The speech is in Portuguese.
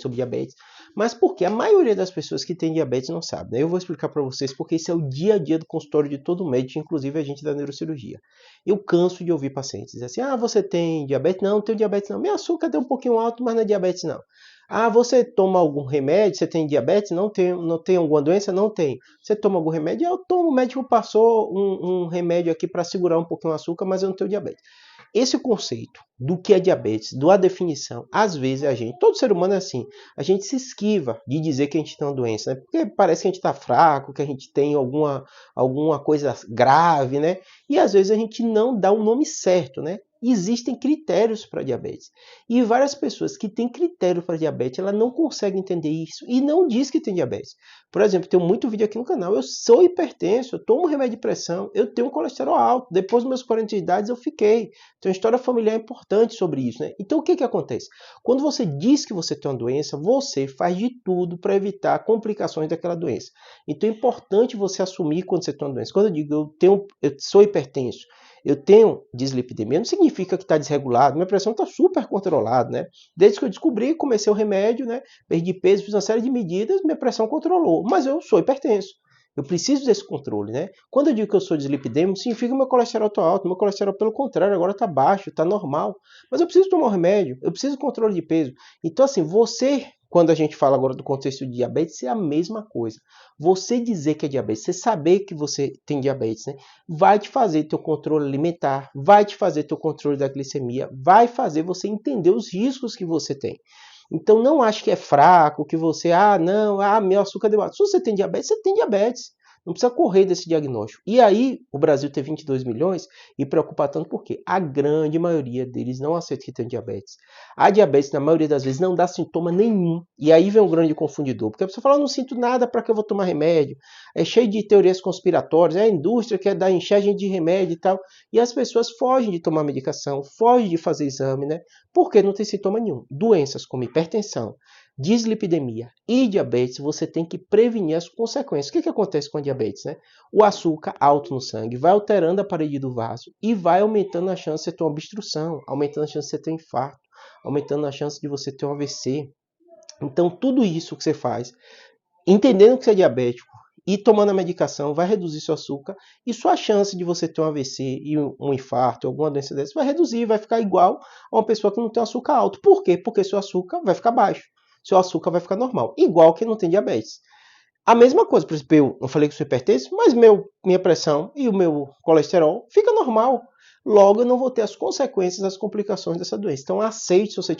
sobre diabetes, mas porque a maioria das pessoas que tem diabetes não sabe, né? Eu vou explicar para vocês porque isso é o dia a dia do consultório de todo médico, inclusive a gente da neurocirurgia. Eu canso de ouvir pacientes dizer assim, você tem diabetes? Não, não tenho diabetes não. Meu açúcar deu um pouquinho alto, mas não é diabetes não. Você toma algum remédio? Você tem diabetes? Não tem, não tem alguma doença? Não tem. Você toma algum remédio? Eu tomo, o médico passou um remédio aqui para segurar um pouquinho o açúcar, mas eu não tenho diabetes. Esse conceito do que é diabetes, da definição, às vezes todo ser humano é assim, a gente se esquiva de dizer que a gente tem uma doença, né? Porque parece que a gente está fraco, que a gente tem alguma coisa grave, né? E às vezes a gente não dá o nome certo, né? Existem critérios para diabetes. E várias pessoas que têm critério para diabetes, ela não consegue entender isso e não diz que tem diabetes. Por exemplo, tem muito vídeo aqui no canal, eu sou hipertenso, eu tomo remédio de pressão, eu tenho colesterol alto, depois dos meus 40 idades eu fiquei. Tem uma história familiar importante sobre isso, né? Então o que acontece? Quando você diz que você tem uma doença, você faz de tudo para evitar complicações daquela doença. Então é importante você assumir quando você tem uma doença. Quando eu digo eu sou hipertenso, eu tenho dislipidemia, não significa que está desregulado, minha pressão está super controlada, né? Desde que eu descobri, comecei o remédio, né? Perdi peso, fiz uma série de medidas, minha pressão controlou, mas eu sou hipertenso. Eu preciso desse controle, né? Quando eu digo que eu sou dislipidêmico, significa que meu colesterol está alto. Meu colesterol, pelo contrário, agora está baixo, está normal. Mas eu preciso tomar um remédio, eu preciso de controle de peso. Então, assim, quando a gente fala agora do contexto de diabetes, é a mesma coisa. Você dizer que é diabetes, você saber que você tem diabetes, né? Vai te fazer ter o controle alimentar, vai te fazer ter o controle da glicemia, vai fazer você entender os riscos que você tem. Então não ache que é fraco, que você, meu açúcar deu alto. Se você tem diabetes, você tem diabetes. Não precisa correr desse diagnóstico. E aí, o Brasil tem 22 milhões e preocupa tanto porque a grande maioria deles não aceita que tem diabetes. A diabetes, na maioria das vezes, não dá sintoma nenhum. E aí vem um grande confundidor. Porque a pessoa fala, não sinto nada, para que eu vou tomar remédio? É cheio de teorias conspiratórias, é a indústria que quer dar enxergem de remédio e tal. E as pessoas fogem de tomar medicação, fogem de fazer exame, né? Porque não tem sintoma nenhum. Doenças como hipertensão, dislipidemia e diabetes, você tem que prevenir as consequências. O que acontece com a diabetes, né? O açúcar alto no sangue vai alterando a parede do vaso e vai aumentando a chance de você ter uma obstrução, aumentando a chance de você ter um infarto, aumentando a chance de você ter um AVC. Então, tudo isso que você faz, entendendo que você é diabético e tomando a medicação, vai reduzir seu açúcar e sua chance de você ter um AVC e um infarto, alguma doença dessa, vai reduzir, vai ficar igual a uma pessoa que não tem açúcar alto. Por quê? Porque seu açúcar vai ficar baixo. Seu açúcar vai ficar normal, igual quem não tem diabetes. A mesma coisa, por exemplo, eu falei que sou hipertenso, mas minha pressão e o meu colesterol fica normal. Logo, eu não vou ter as consequências, as complicações dessa doença. Então, aceite se você